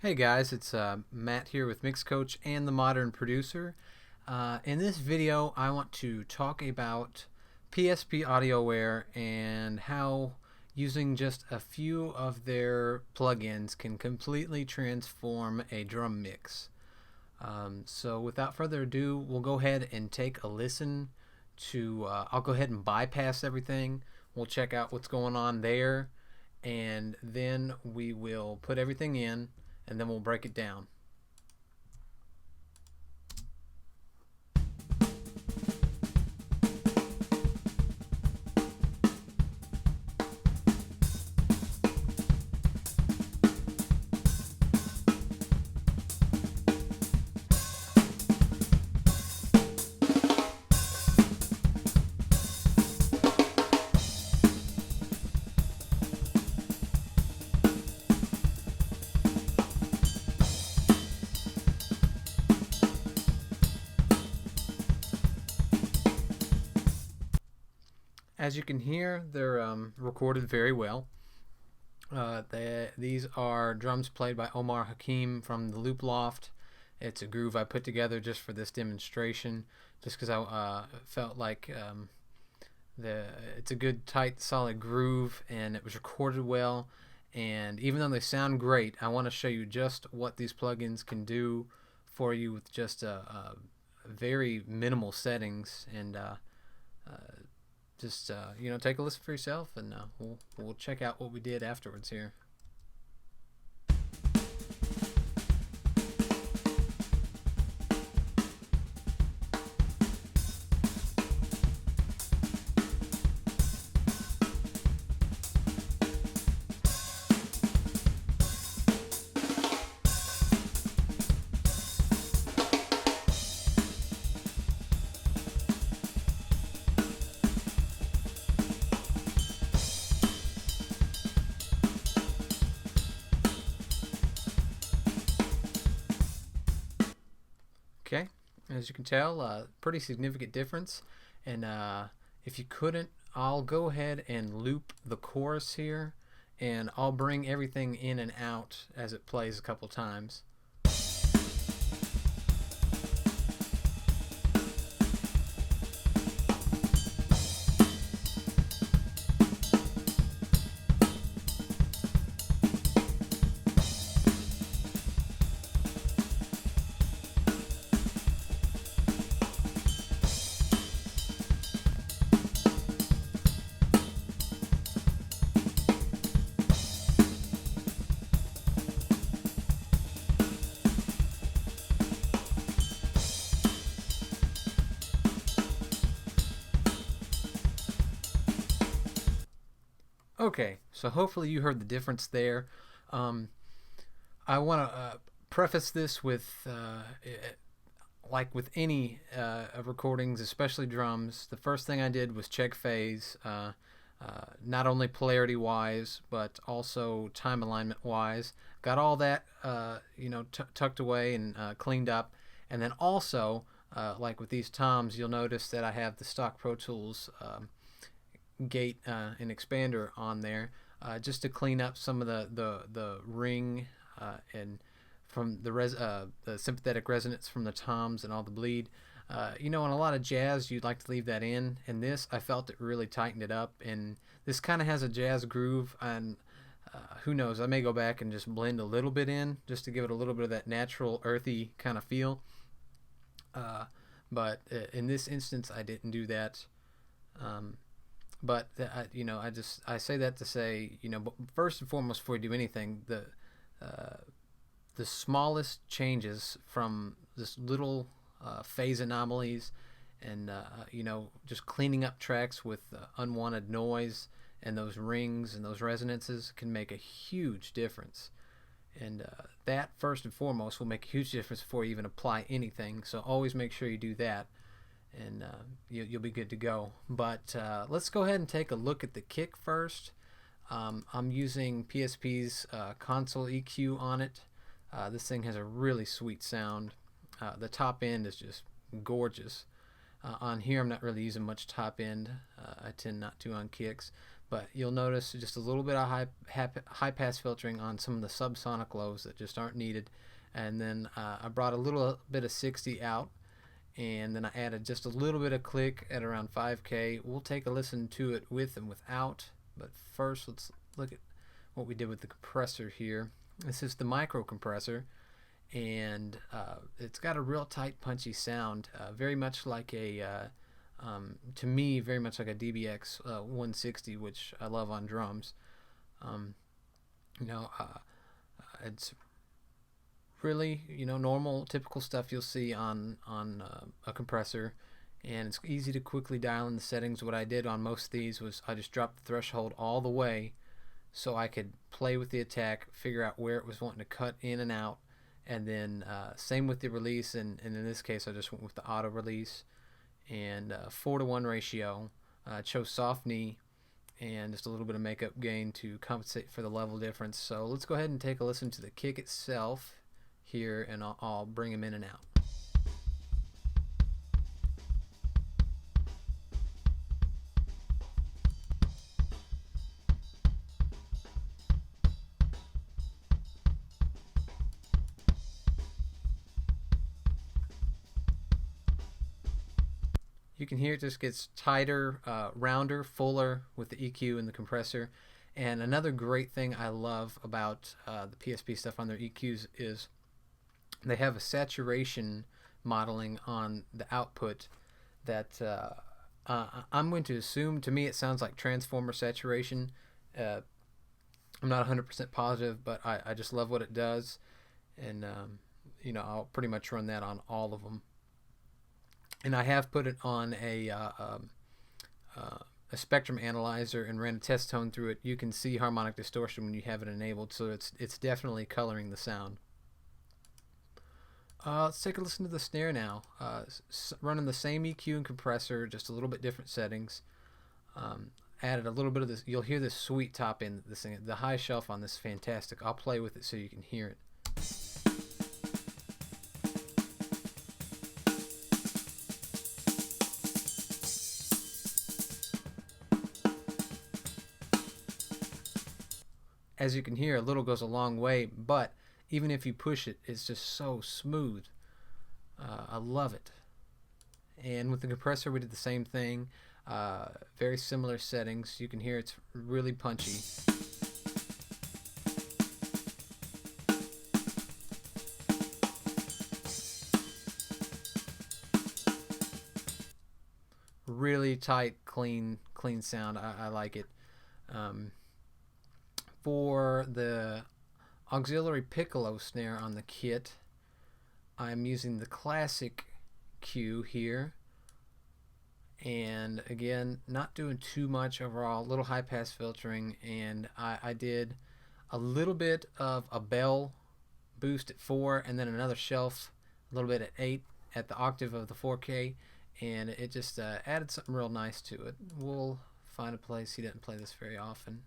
Hey guys, it's Matt here with Mix Coach and the Modern Producer. In this video, I want to talk about PSP Audioware and how using just a few of their plugins can completely transform a drum mix. So without further ado, we'll go ahead and take a listen to, I'll go ahead and bypass everything. We'll check out what's going on there, and then we will put everything in, and then we'll break it down. As you can hear, they're recorded very well. These are drums played by Omar Hakim from the Loop Loft. It's a groove I put together just for this demonstration, just because I felt like it's a good, tight, solid groove, and it was recorded well. And even though they sound great, I want to show you just what these plugins can do for you with just very minimal settings, and just take a listen for yourself, and we'll check out what we did afterwards here. Okay, as you can tell, pretty significant difference. And if you couldn't, I'll go ahead and loop the chorus here, and I'll bring everything in and out as it plays a couple times. Okay, so hopefully you heard the difference there. I want to preface this with, like with any recordings, especially drums, the first thing I did was check phase, not only polarity wise, but also time alignment wise. Got all that, tucked away and cleaned up. And then also, like with these toms, you'll notice that I have the stock Pro Tools gate and expander on there, just to clean up some of the ring and from the sympathetic resonance from the toms and all the bleed. In a lot of jazz you'd like to leave that in, and this, I felt it really tightened it up, and this kind of has a jazz groove, and who knows, I may go back and just blend a little bit in just to give it a little bit of that natural earthy kind of feel, but in this instance I didn't do that. But I say that to say, first and foremost, before you do anything, the smallest changes from this little phase anomalies, and just cleaning up tracks with unwanted noise and those rings and those resonances can make a huge difference. And that first and foremost will make a huge difference before you even apply anything. So always make sure you do that, and you'll be good to go. But let's go ahead and take a look at the kick first. I'm using PSP's console EQ on it. This thing has a really sweet sound. The top end is just gorgeous. On here I'm not really using much top end. I tend not to on kicks. but you'll notice just a little bit of high pass filtering on some of the subsonic lows that just aren't needed. And then I brought a little bit of 60 out, and then I added just a little bit of click at around 5K. We'll take a listen to it with and without, but first let's look at what we did with the compressor here. This is the micro compressor, and it's got a real tight, punchy sound, very much like to me, very much like a DBX 160, which I love on drums. You know, it's really, normal, typical stuff you'll see on a compressor, and it's easy to quickly dial in the settings. What I did on most of these was I just dropped the threshold all the way so I could play with the attack, figure out where it was wanting to cut in and out, and then same with the release, and in this case I just went with the auto release, and 4-to-1 ratio. Chose soft knee and just a little bit of makeup gain to compensate for the level difference. So let's go ahead and take a listen to the kick itself here, and I'll bring them in and out. You can hear it just gets tighter, rounder, fuller with the EQ and the compressor. And another great thing I love about the PSP stuff on their EQs is they have a saturation modeling on the output that I'm going to assume, to me it sounds like transformer saturation. I'm not 100% positive, but I just love what it does. And, I'll pretty much run that on all of them. And I have put it on a spectrum analyzer and ran a test tone through it. You can see harmonic distortion when you have it enabled, so it's definitely coloring the sound. Let's take a listen to the snare now. Running the same EQ and compressor, just a little bit different settings. Added a little bit of this. You'll hear this sweet top end. This thing, the high shelf on this is fantastic. I'll play with it so you can hear it. As you can hear, a little goes a long way, but even if you push it, it's just so smooth. I love it. And with the compressor, we did the same thing. Very similar settings. You can hear it's really punchy. Really tight, clean sound. I like it. For the auxiliary piccolo snare on the kit, I'm using the classic Q here, and again, not doing too much overall, little high pass filtering, and I did a little bit of a bell boost at 4 and then another shelf a little bit at 8 at the octave of the 4K, and it just added something real nice to it. We'll find a place. He didn't play this very often.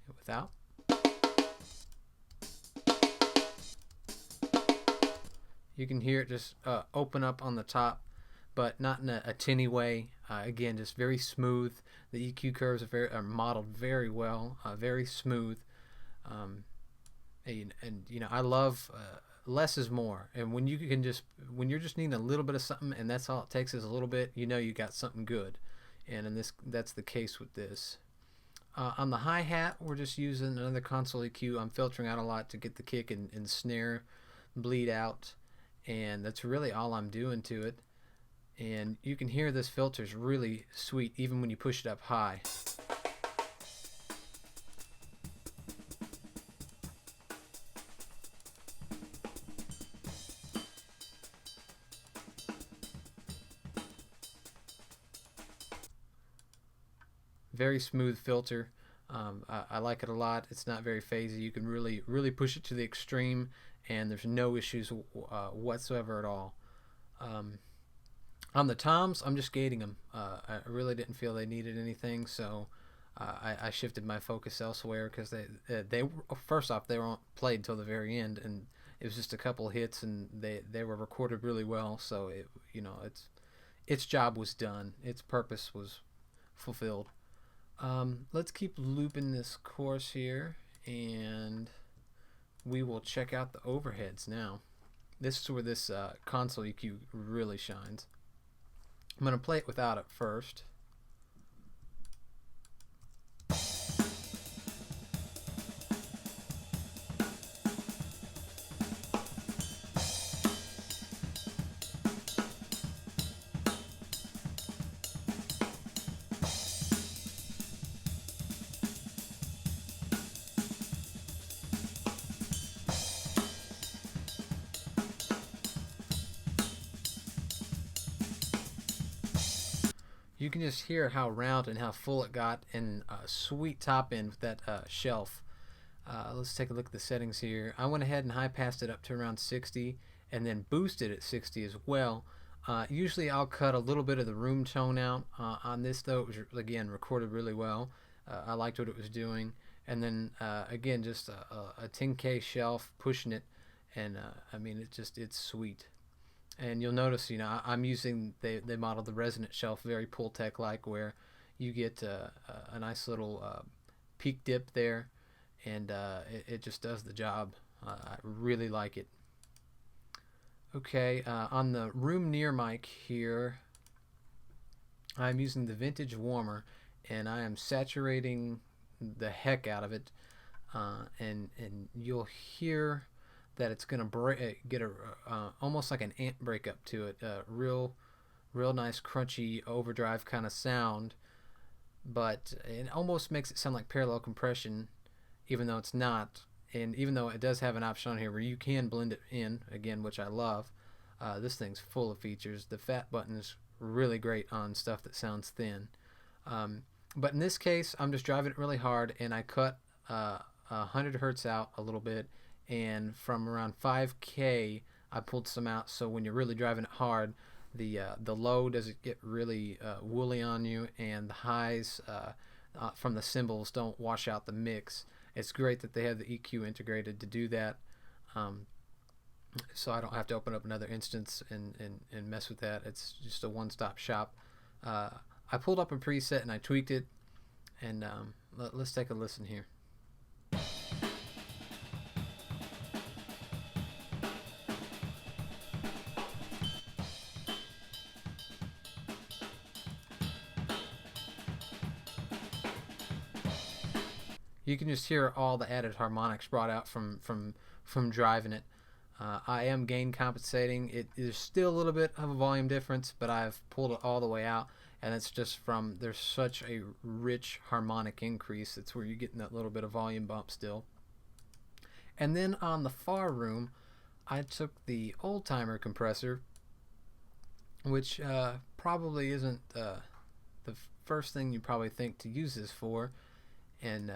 Without. You can hear it just open up on the top, but not in a tinny way. Again, just very smooth. The EQ curves are modeled very well, very smooth. And I love less is more. And when you're just needing a little bit of something, and that's all it takes is a little bit, you got something good. And that's the case with this. On the hi-hat, we're just using another console EQ. I'm filtering out a lot to get the kick and snare bleed out, and that's really all I'm doing to it. And you can hear this filter's really sweet even when you push it up high. Very smooth filter. I like it a lot. It's not very phasey. You can really push it to the extreme, and there's no issues whatsoever at all. On the toms, I'm just gating them. I really didn't feel they needed anything, so I shifted my focus elsewhere, because they first off, they weren't played till the very end, and it was just a couple hits, and they were recorded really well. So its job was done. Its purpose was fulfilled. Let's keep looping this course here, and we will check out the overheads now. This is where this console EQ really shines. I'm going to play it without it first. You can just hear how round and how full it got, and a sweet top end with that shelf. Let's take a look at the settings here. I went ahead and high passed it up to around 60 and then boosted at 60 as well. Usually I'll cut a little bit of the room tone out. On this though, it was again recorded really well. I liked what it was doing. And then again, just a 10K shelf pushing it, and I mean it's sweet. And you'll notice, I'm using, they modeled the resonant shelf very Pultec like, where you get a nice little peak dip there, and it just does the job. I really like it. Okay, on the room near mic here, I'm using the vintage warmer, and I am saturating the heck out of it, and you'll hear that it's going to get almost like an amp breakup to it, real nice crunchy overdrive kind of sound, but it almost makes it sound like parallel compression, even though it's not. And even though it does have an option on here where you can blend it in again, which I love, this thing's full of features. The fat button is really great on stuff that sounds thin, but in this case I'm just driving it really hard, and I cut 100 hertz out a little bit, and from around 5K I pulled some out, so when you're really driving it hard, the low doesn't get really woolly on you, and the highs from the cymbals don't wash out the mix. It's great that they have the EQ integrated to do that, so I don't have to open up another instance and mess with that. It's just a one-stop shop. I pulled up a preset and I tweaked it, and let's take a listen here. You can just hear all the added harmonics brought out from driving it. I am gain compensating. It is still a little bit of a volume difference, but I've pulled it all the way out, and it's just from, there's such a rich harmonic increase. It's where you're getting that little bit of volume bump still. And then on the far room, I took the old timer compressor, which probably isn't the first thing you probably think to use this for, and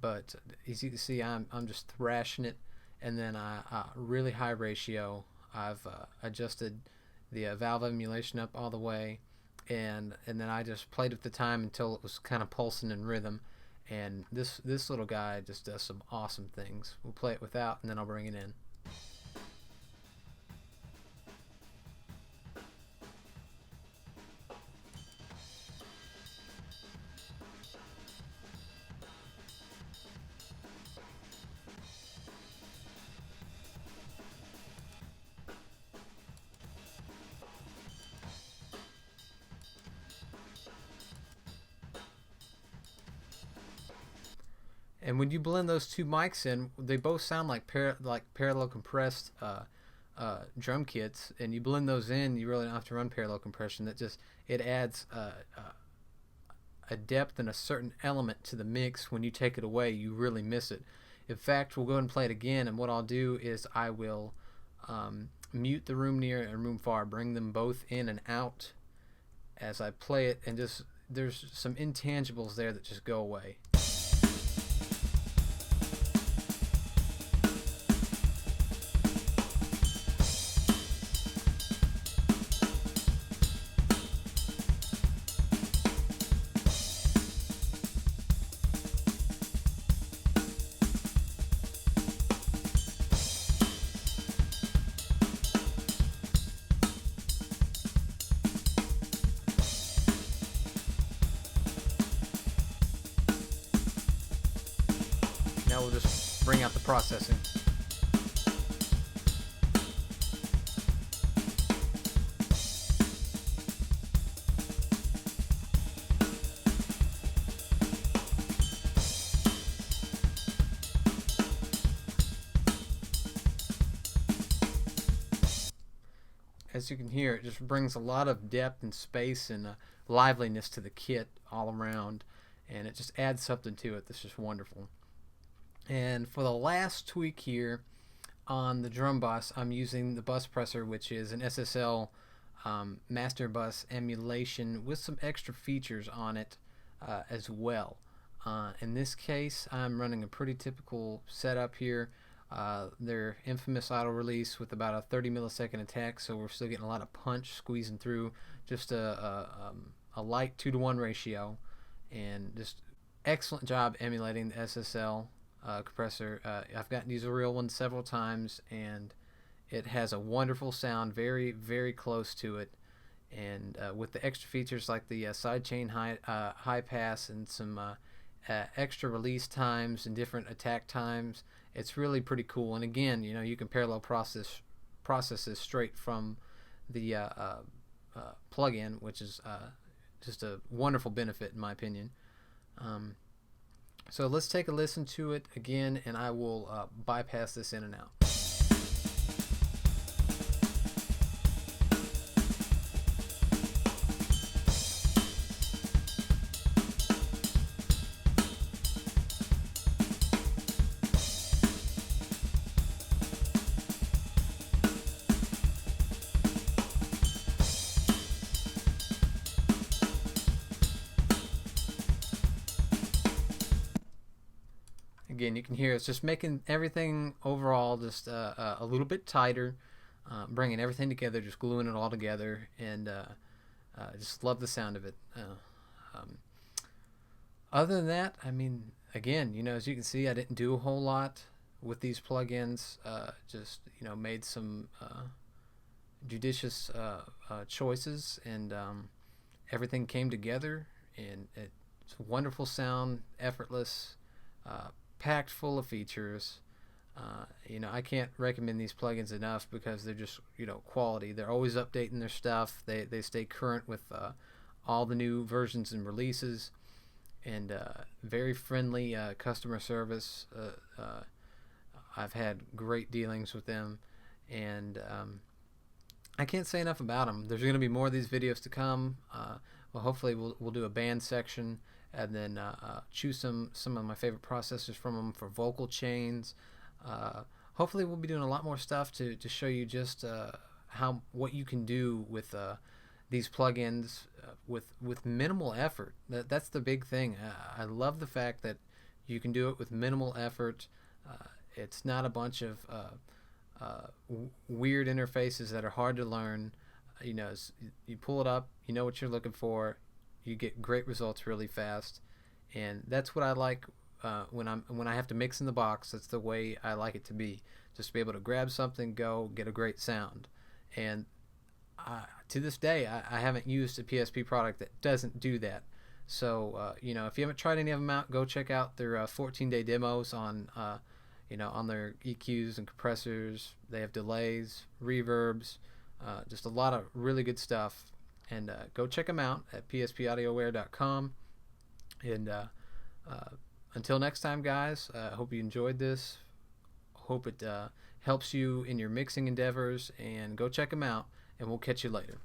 but as you can see, I'm just thrashing it, and then really high ratio. I've adjusted the valve emulation up all the way, and then I just played with the time until it was kind of pulsing in rhythm, and this little guy just does some awesome things. We'll play it without, and then I'll bring it in. And when you blend those two mics in, they both sound like parallel compressed drum kits. And you blend those in, you really don't have to run parallel compression. It adds a depth and a certain element to the mix. When you take it away, you really miss it. In fact, we'll go ahead and play it again. And what I'll do is I will mute the room near and room far, bring them both in and out as I play it, and just there's some intangibles there that just go away. Now we'll just bring out the processing. As you can hear, it just brings a lot of depth and space and liveliness to the kit all around, and it just adds something to it that's just wonderful. And for the last tweak here on the drum bus, I'm using the bus presser, which is an SSL master bus emulation with some extra features on it as well. In this case, I'm running a pretty typical setup here. Their infamous auto release with about a 30 millisecond attack, so we're still getting a lot of punch squeezing through. Just a light 2-to-1 ratio, and just excellent job emulating the SSL compressor. I've gotten to use a real one several times, and it has a wonderful sound, very, very close to it. And with the extra features like the sidechain high pass and some extra release times and different attack times, it's really pretty cool. And again, you can parallel process this straight from the plug-in, which is just a wonderful benefit in my opinion. So let's take a listen to it again, and I will bypass this in and out. Again, you can hear it's just making everything overall just a little bit tighter, bringing everything together, just gluing it all together, and just love the sound of it. Other than that, I mean, again, as you can see, I didn't do a whole lot with these plugins. Just made some judicious choices, and everything came together, and it's a wonderful sound, effortless. Packed full of features. I can't recommend these plugins enough because they're just quality. They're always updating their stuff. They stay current with all the new versions and releases, and very friendly customer service. I've had great dealings with them, and I can't say enough about them. There's going to be more of these videos to come. Well, hopefully we'll do a band section, and then choose some of my favorite processors from them for vocal chains. Hopefully we'll be doing a lot more stuff to show you just what you can do with these plugins with minimal effort. That's the big thing. I love the fact that you can do it with minimal effort. It's not a bunch of weird interfaces that are hard to learn. You pull it up, you know what you're looking for, you get great results really fast, and that's what I like when I have to mix in the box. That's the way I like it to be, just to be able to grab something, go get a great sound. And to this day, I haven't used a PSP product that doesn't do that. So if you haven't tried any of them out, go check out their 14-day demos on on their EQs and compressors. They have delays, reverbs, just a lot of really good stuff. And go check them out at pspaudioware.com. And until next time, guys, I hope you enjoyed this. Hope it helps you in your mixing endeavors. And go check them out, and we'll catch you later.